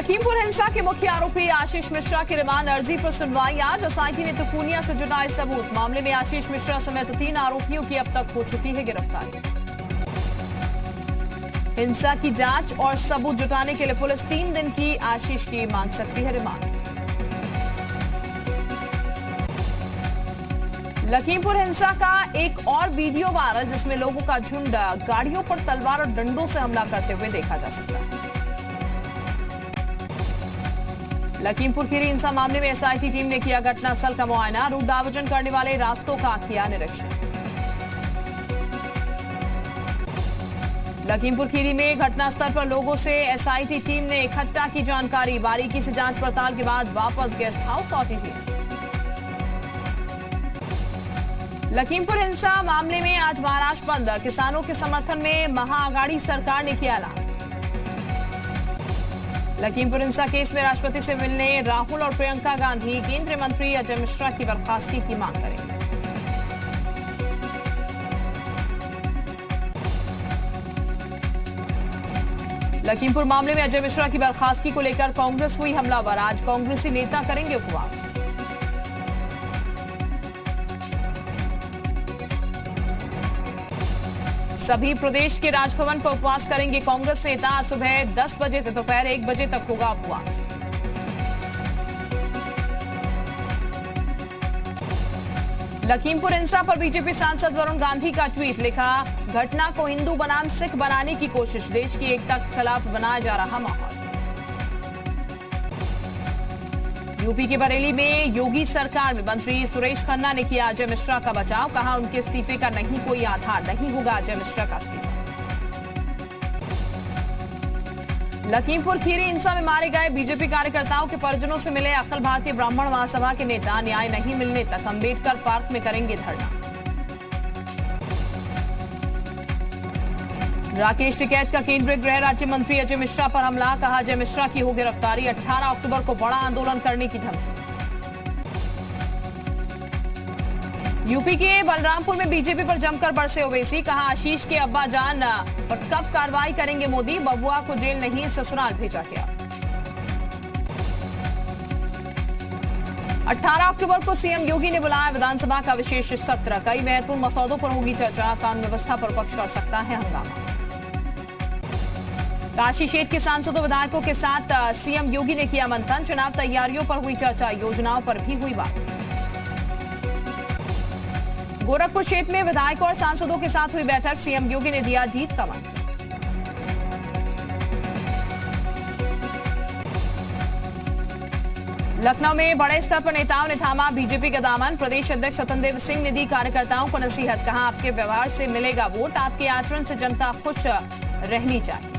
लखीमपुर हिंसा के मुख्य आरोपी आशीष मिश्रा की रिमांड अर्जी पर सुनवाई आज। एसआईटी ने तुकुनिया से जुटाए सबूत। मामले में आशीष मिश्रा समेत 3 आरोपियों की अब तक हो चुकी है गिरफ्तारी। हिंसा की जांच और सबूत जुटाने के लिए पुलिस 3 दिन की आशीष की मांग सकती है रिमांड। लखीमपुर हिंसा का एक और वीडियो वायरल, जिसमें लोगों का झुंड गाड़ियों पर तलवार और डंडों से हमला करते हुए देखा जा सकता है। लखीमपुर खीरी हिंसा मामले में एसआईटी टीम ने किया घटनास्थल का मुआयना। रूट डायवर्जन करने वाले रास्तों का किया निरीक्षण। लखीमपुर खीरी में घटनास्थल पर लोगों से एसआईटी टीम ने इकट्ठा की जानकारी। बारीकी से जांच पड़ताल के बाद वापस गेस्ट हाउस लौटी थी। लखीमपुर हिंसा मामले में आज महाराष्ट्र बंद। किसानों के समर्थन में महाआघाड़ी सरकार ने किया ऐलान। लखीमपुर हिंसा केस में राष्ट्रपति से मिलने राहुल और प्रियंका गांधी केंद्रीय मंत्री अजय मिश्रा की बर्खास्तगी की मांग करेंगे। लखीमपुर मामले में अजय मिश्रा की बर्खास्तगी को लेकर कांग्रेस हुई हमलावर। आज कांग्रेसी नेता करेंगे उपवास। सभी प्रदेश के राजभवन पर उपवास करेंगे कांग्रेस नेता। सुबह 10 बजे से दोपहर 1 बजे तक होगा उपवास। लखीमपुर हिंसा पर बीजेपी सांसद वरुण गांधी का ट्वीट। लिखा, घटना को हिंदू बनाम सिख बनाने की कोशिश। देश की एकता के खिलाफ बनाया जा रहा माहौल। यूपी के बरेली में योगी सरकार में मंत्री सुरेश खन्ना ने किया अजय मिश्रा का बचाव। कहा, उनके इस्तीफे का नहीं कोई आधार, नहीं होगा अजय मिश्रा का इस्तीफा। लखीमपुर खीरी हिंसा में मारे गए बीजेपी कार्यकर्ताओं के परिजनों से मिले अखिल भारतीय ब्राह्मण महासभा के नेता। न्याय नहीं मिलने तक अंबेडकर पार्क में करेंगे धरना। राकेश टिकैत का केंद्रीय गृह राज्य मंत्री अजय मिश्रा पर हमला। कहा, अजय मिश्रा की हो गिरफ्तारी। 18 अक्टूबर को बड़ा आंदोलन करने की धमकी। यूपी के बलरामपुर में बीजेपी पर जमकर बरसे ओवैसी। कहा, आशीष के अब्बा जान पर कब कार्रवाई करेंगे मोदी। बबुआ को जेल नहीं ससुराल भेजा गया। 18 अक्टूबर को सीएम योगी ने बुलाया विधानसभा का विशेष सत्र। कई महत्वपूर्ण मसौदों पर होगी चर्चा। कानून व्यवस्था पर पक्ष कर सकता है हंगामा। काशी क्षेत्र के सांसदों विधायकों के साथ सीएम योगी ने किया मंथन। चुनाव तैयारियों पर हुई चर्चा। योजनाओं पर भी हुई बात। गोरखपुर क्षेत्र में विधायकों और सांसदों के साथ हुई बैठक। सीएम योगी ने दिया जीत का मंत्र। लखनऊ में बड़े स्तर पर नेताओं ने थामा बीजेपी का दामन। प्रदेश अध्यक्ष स्वतंत्र देव सिंह ने दी कार्यकर्ताओं को नसीहत। कहा, आपके व्यवहार से मिलेगा वोट, आपके आचरण से जनता खुश रहनी चाहिए।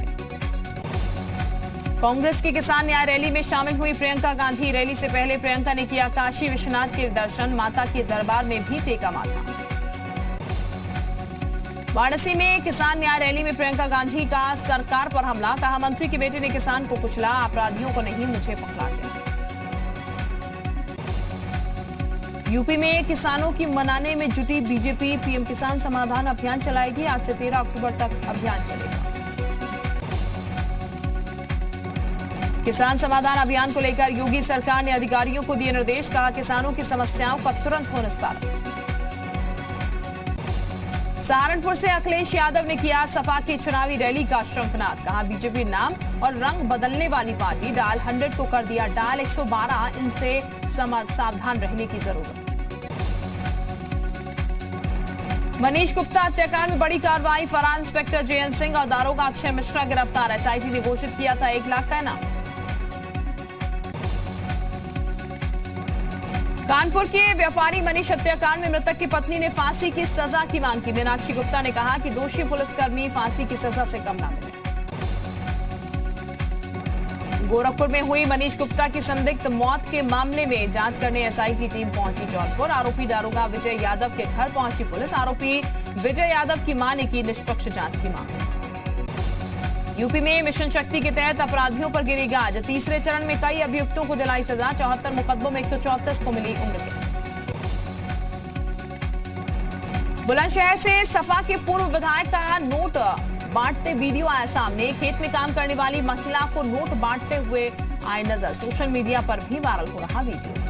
कांग्रेस की किसान न्याय रैली में शामिल हुई प्रियंका गांधी। रैली से पहले प्रियंका ने किया काशी विश्वनाथ के दर्शन। माता के दरबार में भी टेका माथा। वाराणसी में किसान न्याय रैली में प्रियंका गांधी का सरकार पर हमला। कहा, मंत्री के बेटे ने किसान को कुचला। अपराधियों को नहीं, मुझे पकड़ा गया। यूपी में किसानों की मनाने में जुटी बीजेपी। पीएम किसान समाधान अभियान चलाएगी। आज से 13 अक्टूबर तक अभियान चलेगा। किसान समाधान अभियान को लेकर योगी सरकार ने अधिकारियों को दिए निर्देश। कहा, किसानों की समस्याओं का तुरंत हो निस्तारण। सहारनपुर से अखिलेश यादव ने किया सपा की चुनावी रैली का शंखनाद। कहा, बीजेपी नाम और रंग बदलने वाली पार्टी। डायल 100 को कर दिया डायल 112। इनसे सावधान रहने की जरूरत। मनीष गुप्ता हत्याकांड में बड़ी कार्रवाई। फरार इंस्पेक्टर जेएन सिंह और दारोगा अक्षय मिश्रा गिरफ्तार। एसआईटी ने घोषित किया था 1 लाख का इनाम। कानपुर के व्यापारी मनीष हत्याकांड में मृतक की पत्नी ने फांसी की सजा की मांग की। मीनाक्षी गुप्ता ने कहा कि दोषी पुलिसकर्मी फांसी की सजा से कम ना मिले। गोरखपुर में हुई मनीष गुप्ता की संदिग्ध मौत के मामले में जांच करने एसआईटी टीम पहुंची जौनपुर। आरोपी दारोगा विजय यादव के घर पहुंची पुलिस। आरोपी विजय यादव की मां ने की निष्पक्ष जांच की मांग। यूपी में मिशन शक्ति के तहत अपराधियों पर गिरी गाज। तीसरे चरण में कई अभियुक्तों को दिलाई सजा। 74 मुकदमों में 134 को मिली उम्र कैद। बुलंदशहर से सपा के पूर्व विधायक का नोट बांटते वीडियो आया सामने। खेत में काम करने वाली महिला को नोट बांटते हुए आए नजर सोशल मीडिया पर भी वायरल हो रहा वीडियो।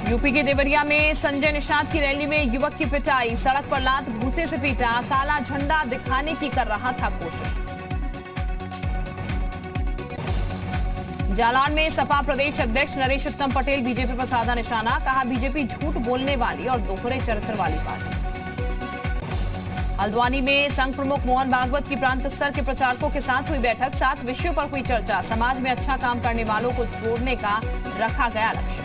यूपी के देवरिया में संजय निषाद की रैली में युवक की पिटाई, सड़क पर लात घूंसे से पीटा, काला झंडा दिखाने की कर रहा था कोशिश। जालौन में सपा प्रदेश अध्यक्ष नरेश उत्तम पटेल बीजेपी पर साधा निशाना, कहा बीजेपी झूठ बोलने वाली और दोहरे चरित्र वाली पार्टी। हल्द्वानी में संघ प्रमुख मोहन भागवत की प्रांत स्तर के प्रचारकों के साथ हुई बैठक, 7 विषयों पर हुई चर्चा, समाज में अच्छा काम करने वालों को जोड़ने का रखा गया लक्ष्य।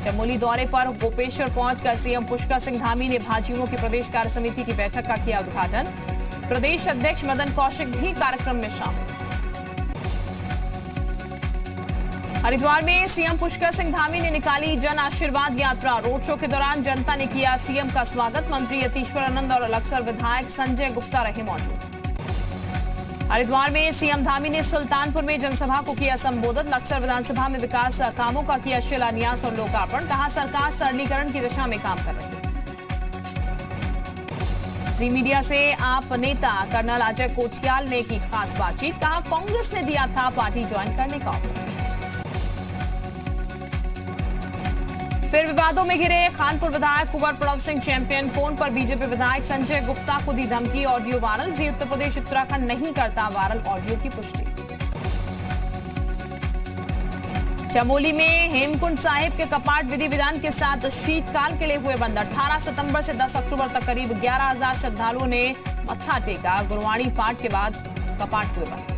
चमोली दौरे पर गोपेश्वर पहुंचकर सीएम पुष्कर सिंह धामी ने भाजयुमो की प्रदेश कार्य समिति की बैठक का किया उद्घाटन, प्रदेश अध्यक्ष मदन कौशिक भी कार्यक्रम में शामिल। हरिद्वार में सीएम पुष्कर सिंह धामी ने निकाली जन आशीर्वाद यात्रा, रोड शो के दौरान जनता ने किया सीएम का स्वागत, मंत्री यतीश्वर आनंद और लक्सर विधायक संजय गुप्ता रहे मौजूद। हरिद्वार में सीएम धामी ने सुल्तानपुर में जनसभा को किया संबोधित, लक्सर विधानसभा में विकास कामों का किया शिलान्यास और लोकार्पण, कहा सरकार सरलीकरण की दिशा में काम कर रही है। जी मीडिया से आप नेता कर्नल अजय कोठियाल ने की खास बातचीत, कहा कांग्रेस ने दिया था पार्टी ज्वाइन करने का ऑफर। फिर विवादों में घिरे खानपुर विधायक कुंवर प्रणव सिंह चैंपियन, फोन पर बीजेपी विधायक संजय गुप्ता को दी धमकी, ऑडियो वायरल, जी उत्तर प्रदेश उत्तराखंड नहीं करता वायरल ऑडियो की पुष्टि। चमोली में हेमकुंड साहिब के कपाट विधि विधान के साथ शीतकाल के लिए हुए बंद, 18 सितंबर से 10 अक्टूबर तक करीब 11,000 श्रद्धालुओं ने मत्था टेका, गुरुवाणी पाठ के बाद कपाट हुए बंद।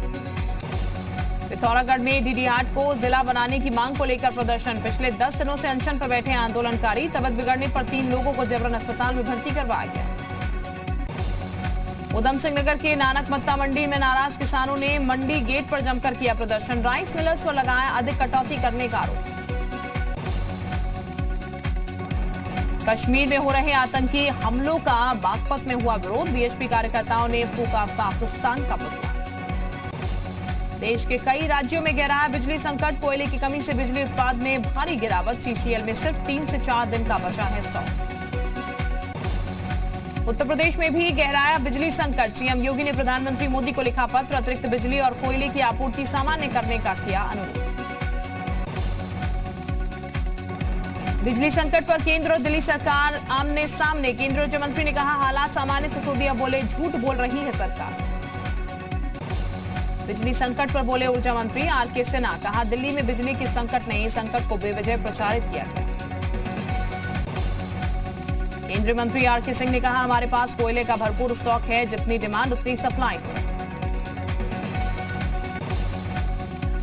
पिथौरागढ़ में डीडी हाट को जिला बनाने की मांग को लेकर प्रदर्शन, पिछले 10 दिनों से अनशन पर बैठे आंदोलनकारी, तबीयत बिगड़ने पर 3 लोगों को जबरन अस्पताल में भर्ती करवाया गया। उधम सिंह नगर के नानक मत्ता मंडी में नाराज किसानों ने मंडी गेट पर जमकर किया प्रदर्शन, राइस मिलर्स पर लगाया अधिक कटौती करने का आरोप। कश्मीर में हो रहे आतंकी हमलों का बागपत में हुआ विरोध, बीएसपी कार्यकर्ताओं ने फूका पाकिस्तान का पुतला। देश के कई राज्यों में गहराया बिजली संकट, कोयले की कमी से बिजली उत्पाद में भारी गिरावट, सीसीएल में सिर्फ 3 से 4 दिन का बचा है स्टॉक। उत्तर प्रदेश में भी गहराया बिजली संकट, सीएम योगी ने प्रधानमंत्री मोदी को लिखा पत्र, अतिरिक्त बिजली और कोयले की आपूर्ति सामान्य करने का किया अनुरोध। बिजली संकट पर केंद्र और दिल्ली सरकार आमने सामने, केंद्रीय ऊर्जा मंत्री ने कहा हालात सामान्य से सोदिया बोले झूठ बोल रही है सरकार। बिजली संकट पर बोले ऊर्जा मंत्री आरके सिन्हा, कहा दिल्ली में बिजली की संकट नहीं, संकट को बेवजह प्रचारित किया गया। केंद्रीय मंत्री आरके सिंह ने कहा हमारे पास कोयले का भरपूर स्टॉक है, जितनी डिमांड उतनी सप्लाई हो।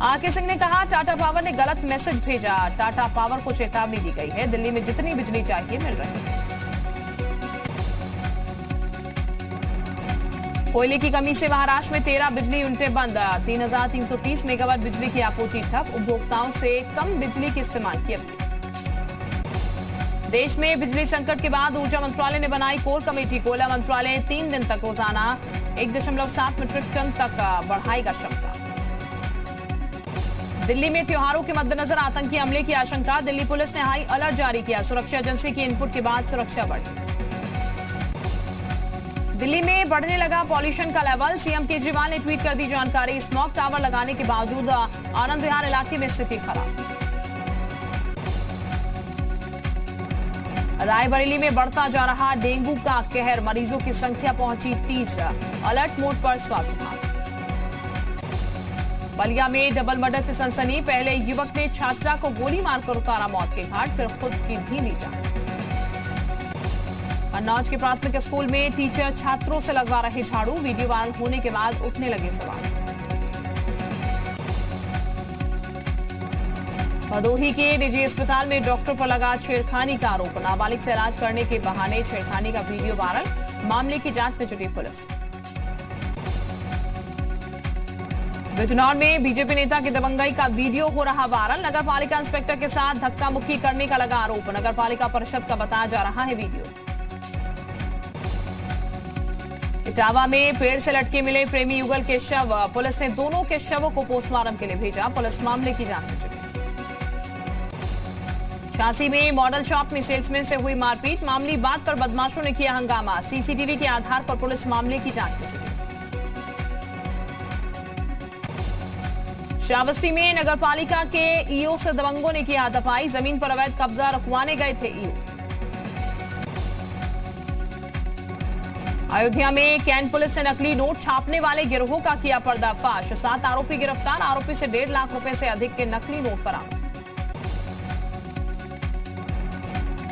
आरके सिंह ने कहा टाटा पावर ने गलत मैसेज भेजा, टाटा पावर को चेतावनी दी गई है, दिल्ली में जितनी बिजली चाहिए मिल रही है। कोयले की कमी से महाराष्ट्र में 13 बिजली यूनिटें बंद, 3,330 मेगावाट बिजली की आपूर्ति ठप, उपभोक्ताओं से कम बिजली की इस्तेमाल की अपील। देश में बिजली संकट के बाद ऊर्जा मंत्रालय ने बनाई कोर कमेटी, कोयला मंत्रालय 3 दिन तक रोजाना 1.7 मीट्रिक टन तक बढ़ाएगा क्षमता। दिल्ली में त्योहारों के मद्देनजर आतंकी हमले की आशंका, दिल्ली पुलिस ने हाई अलर्ट जारी किया, सुरक्षा एजेंसी की इनपुट के बाद सुरक्षा बढ़ी। दिल्ली में बढ़ने लगा पॉल्यूशन का लेवल, सीएम केजरीवाल ने ट्वीट कर दी जानकारी, स्मॉग टावर लगाने के बावजूद आनंद विहार इलाके में स्थिति खराब। रायबरेली में बढ़ता जा रहा डेंगू का कहर, मरीजों की संख्या पहुंची 30, अलर्ट मोड पर स्वास्थ्य विभाग। बलिया में डबल मर्डर से सनसनी, पहले युवक ने छात्रा को गोली मारकर उतारा मौत के घाट, फिर खुद की भी ली जान। कन्नौज के प्राथमिक स्कूल में टीचर छात्रों से लगवा रहे झाड़ू, वीडियो वायरल होने के बाद उठने लगे सवाल। भदोही के निजी अस्पताल में डॉक्टर पर लगा छेड़खानी का आरोप, नाबालिग से इलाज करने के बहाने छेड़खानी का वीडियो वायरल, मामले की जांच में जुटी पुलिस। बिजनौर में बीजेपी नेता की दबंगई का वीडियो हो रहा वायरल, नगर पालिका इंस्पेक्टर के साथ धक्का मुक्की करने का लगा आरोप, नगर पालिका परिषद का बताया जा रहा है वीडियो। इटावा में पेड़ से लटके मिले प्रेमी युगल के शव, पुलिस ने दोनों के शवों को पोस्टमार्टम के लिए भेजा, पुलिस मामले की जांच में जुटी। झांसी में मॉडल शॉप में सेल्समैन से हुई मारपीट, मामूली बात पर बदमाशों ने किया हंगामा, सीसीटीवी के आधार पर पुलिस मामले की जांच में जुटी। श्रावस्ती में नगरपालिका के ईओ से दबंगों ने किया हाथापाई, जमीन पर अवैध कब्जा रखवाने गए थे ईओ। अयोध्या में कैंट पुलिस ने नकली नोट छापने वाले गिरोह का किया पर्दाफाश, 7 आरोपी गिरफ्तार, आरोपी से 1.5 लाख रुपए से अधिक के नकली नोट बरामद।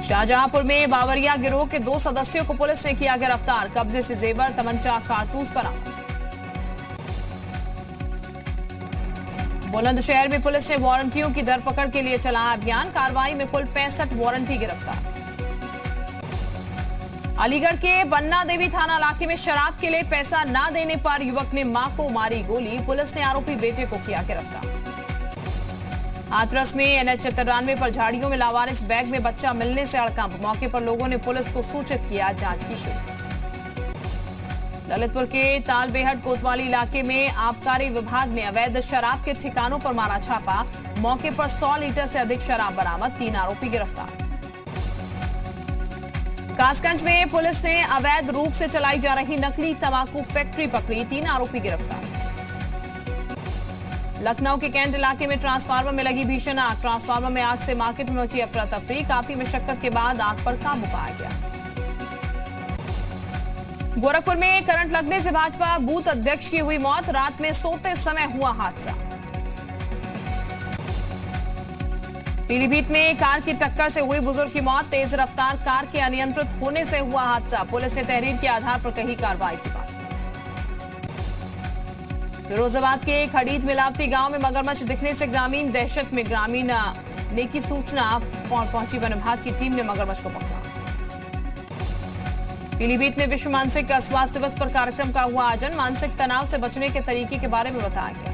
शाहजहांपुर में बावरिया गिरोह के 2 सदस्यों को पुलिस ने किया गिरफ्तार, कब्जे से जेवर, तमंचा, कारतूस बरामद। बुलंदशहर में पुलिस ने वारंटियों की धरपकड़ के लिए चलाया अभियान, कार्रवाई में कुल 65 वारंटी गिरफ्तार। अलीगढ़ के बन्ना देवी थाना इलाके में शराब के लिए पैसा न देने पर युवक ने मां को मारी गोली, पुलिस ने आरोपी बेटे को किया गिरफ्तार। हाथरस में NH 93 पर झाड़ियों में लावारिस बैग में बच्चा मिलने से हड़कंप, मौके पर लोगों ने पुलिस को सूचित किया, जांच की शुरू। ललितपुर के तालबेहट कोतवाली इलाके में आबकारी विभाग ने अवैध शराब के ठिकानों पर मारा छापा, मौके पर 100 लीटर से अधिक शराब बरामद, 3 आरोपी गिरफ्तार। कासगंज में पुलिस ने अवैध रूप से चलाई जा रही नकली तंबाकू फैक्ट्री पकड़ी, 3 आरोपी गिरफ्तार। लखनऊ के कैंट इलाके में ट्रांसफार्मर में लगी भीषण आग, ट्रांसफार्मर में आग से मार्केट में मची अफरा तफरी, काफी मशक्कत के बाद आग पर काबू पाया गया। गोरखपुर में करंट लगने से भाजपा बूथ अध्यक्ष की हुई मौत, रात में सोते समय हुआ हादसा। पीलीभीत में कार की टक्कर से हुई बुजुर्ग की मौत, तेज रफ्तार कार के अनियंत्रित होने से हुआ हादसा, पुलिस ने तहरीर के आधार पर कही कार्रवाई की बात। फिरोजाबाद के खड़ीद मिलावती गांव में मगरमच्छ दिखने से ग्रामीण दहशत में, ग्रामीण ने की सूचना पहुंची वन विभाग की टीम ने मगरमच्छ को पकड़ा। पीलीभीत में विश्व मानसिक स्वास्थ्य दिवस पर कार्यक्रम का हुआ आयोजन, मानसिक तनाव से बचने के तरीके के बारे में बताया गया।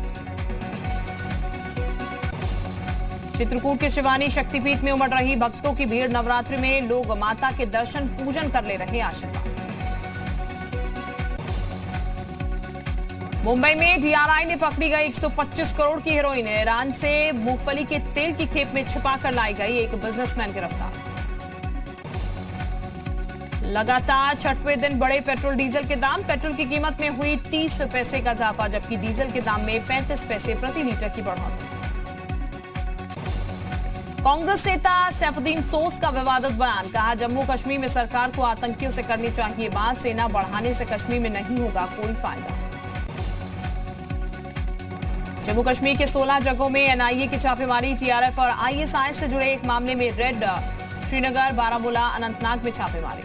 चित्रकूट के शिवानी शक्तिपीठ में उमड़ रही भक्तों की भीड़, नवरात्रि में लोग माता के दर्शन पूजन कर ले रहे आशीर्वाद। मुंबई में DRI ने पकड़ी गई 125 करोड़ की हेरोइन, ईरान से मूंगफली के तेल की खेप में छिपाकर लाई गई, एक बिजनेसमैन गिरफ्तार। लगातार 6वें दिन बढ़े पेट्रोल डीजल के दाम, पेट्रोल की कीमत में हुई 30 पैसे का इजाफा, जबकि डीजल के दाम में 35 पैसे प्रति लीटर की बढ़ोतरी। कांग्रेस नेता सैफुद्दीन सोज का विवादित बयान, कहा जम्मू कश्मीर में सरकार को आतंकियों से करनी चाहिए बात, सेना बढ़ाने से कश्मीर में नहीं होगा कोई फायदा। जम्मू कश्मीर के 16 जगहों में NIA की छापेमारी, TRF और ISI से जुड़े एक मामले में रेड, श्रीनगर, बारामूला, अनंतनाग में छापेमारी।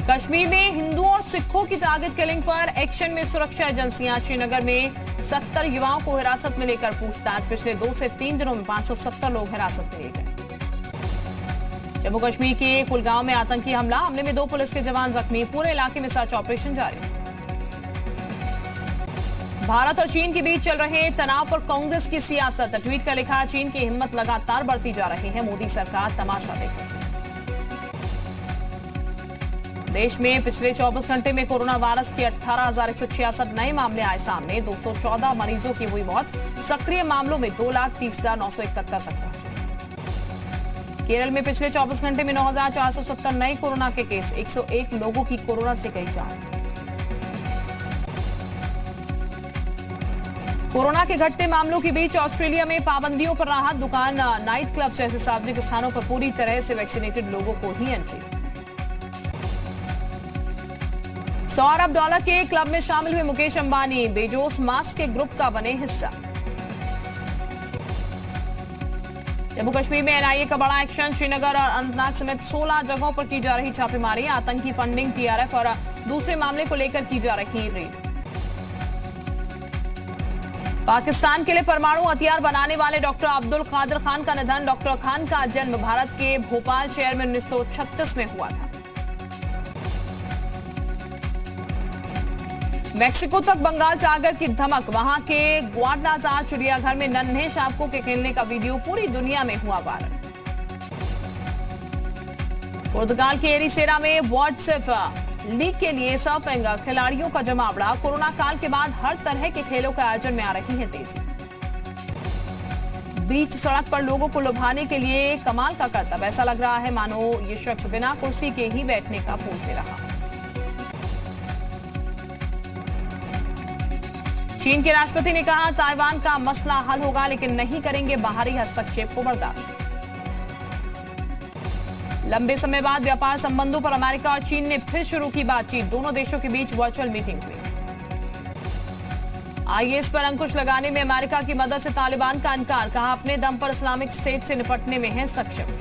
कश्मीर में हिंदुओं और सिखों की टारगेट किलिंग पर एक्शन में सुरक्षा एजेंसियां, श्रीनगर में 70 युवाओं को हिरासत में लेकर पूछताछ, पिछले 2 से 3 दिनों में 570 लोग हिरासत में लिए गए। जम्मू कश्मीर के कुलगांव में आतंकी हमले में 2 पुलिस के जवान जख्मी, पूरे इलाके में सर्च ऑपरेशन जारी। भारत और चीन के बीच चल रहे तनाव पर कांग्रेस की सियासत, ट्वीट कर लिखा, चीन की हिम्मत लगातार बढ़ती जा रही है, मोदी सरकार तमाशा देख रही है। देश में पिछले 24 घंटे में कोरोना वायरस के 18,166 नए मामले आए सामने, 214 मरीजों की हुई मौत, सक्रिय मामलों में 2,30,971 तक पहुंचे। केरल में पिछले 24 घंटे में 9,470 नए कोरोना के केस, 101 लोगों की कोरोना से गई जान। कोरोना के घटते मामलों के बीच ऑस्ट्रेलिया में पाबंदियों पर राहत, दुकान, नाइट क्लब जैसे सार्वजनिक स्थानों पर पूरी तरह से वैक्सीनेटेड लोगों को ही एंट्री। $100 अरब के क्लब में शामिल हुए मुकेश अंबानी, बेजोस मास्क के ग्रुप का बने हिस्सा। जम्मू कश्मीर में NIA का बड़ा एक्शन, श्रीनगर और अनंतनाग समेत 16 जगहों पर की जा रही छापेमारी, आतंकी फंडिंग, TRF और दूसरे मामले को लेकर की जा रही रेड। पाकिस्तान के लिए परमाणु हथियार बनाने वाले डॉक्टर अब्दुल कादिर खान का निधन, डॉक्टर खान का जन्म भारत के भोपाल शहर में 1936 में हुआ था। मेक्सिको तक बंगाल टाइगर की धमक, वहां के ग्वाडलाजार चिड़ियाघर में नन्हे शावकों के खेलने का वीडियो पूरी दुनिया में हुआ वायरल। पुर्तगाल के एरिसेरा में व्हाट्सएप लीग के लिए सर्फिंग खिलाड़ियों का जमावड़ा, कोरोना काल के बाद हर तरह के खेलों के आयोजन में आ रही है तेजी। बीच सड़क पर लोगों को लुभाने के लिए कमाल का करतब, ऐसा लग रहा है मानो ये शख्स बिना कुर्सी के ही बैठने का पोज दे रहा। चीन के राष्ट्रपति ने कहा ताइवान का मसला हल होगा लेकिन नहीं करेंगे बाहरी हस्तक्षेप को बर्दाश्त। लंबे समय बाद व्यापार संबंधों पर अमेरिका और चीन ने फिर शुरू की बातचीत। दोनों देशों के बीच वर्चुअल मीटिंग हुई। आईएस पर अंकुश लगाने में अमेरिका की मदद से तालिबान का इनकार। कहा अपने दम पर इस्लामिक स्टेट से निपटने में है सक्षम।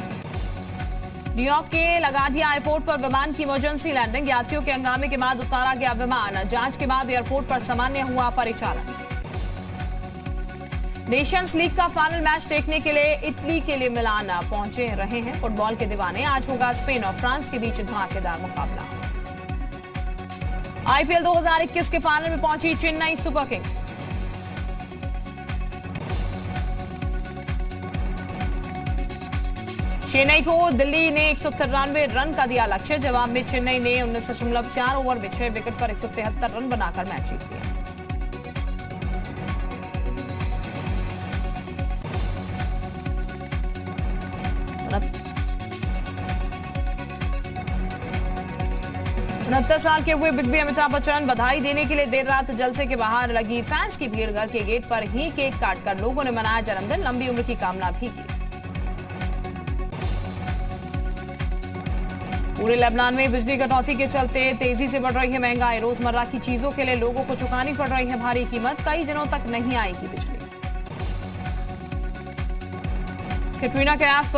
न्यूयॉर्क के लगाडिया एयरपोर्ट पर विमान की इमरजेंसी लैंडिंग। यात्रियों के हंगामे के बाद उतारा गया विमान। जांच के बाद एयरपोर्ट पर सामान्य हुआ परिचालन। नेशंस लीग का फाइनल मैच देखने के लिए इटली के लिए मिलान पहुंचे रहे हैं फुटबॉल के दीवाने। आज होगा स्पेन और फ्रांस के बीच धमाकेदार मुकाबला। आईपीएल 2021 के फाइनल में पहुंची चेन्नई सुपर किंग्स। चेन्नई को दिल्ली ने 193 रन का दिया लक्ष्य। जवाब में चेन्नई ने 19.4 ओवर में 6 विकेट पर 173 रन बनाकर मैच जीत लिया। उनहत्तर साल के हुए बिग बी अमिताभ बच्चन बधाई देने के लिए देर रात जलसे के बाहर लगी फैंस की भीड़। घर के गेट पर ही केक काटकर लोगों ने मनाया जन्मदिन। लंबी उम्र की कामना भी की। पूरे लेबनान में बिजली कटौती के चलते तेजी से बढ़ रही है महंगाई। रोजमर्रा की चीजों के लिए लोगों को चुकानी पड़ रही है भारी कीमत। कई दिनों तक नहीं आएगी बिजली। कैटरीना कैफ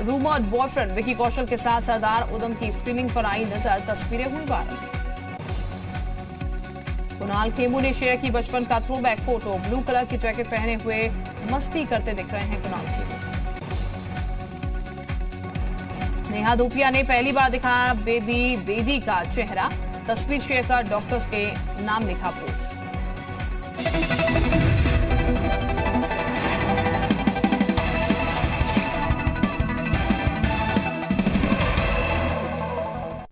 रूमर्ड बॉयफ्रेंड विकी कौशल के साथ सरदार उधम की स्ट्रीमिंग पर आई नजर। तस्वीरें हुई वायरल। कुणाल खेमू ने शेयर की बचपन का थ्रोबैक फोटो। ब्लू कलर की जैकेट पहने हुए मस्ती करते दिख रहे हैं कुणाल खेमू। नेहा धूपिया ने पहली बार दिखाया बेबी बेदी का चेहरा। तस्वीर शेयर कर डॉक्टर्स के नाम लिखा पोस्ट।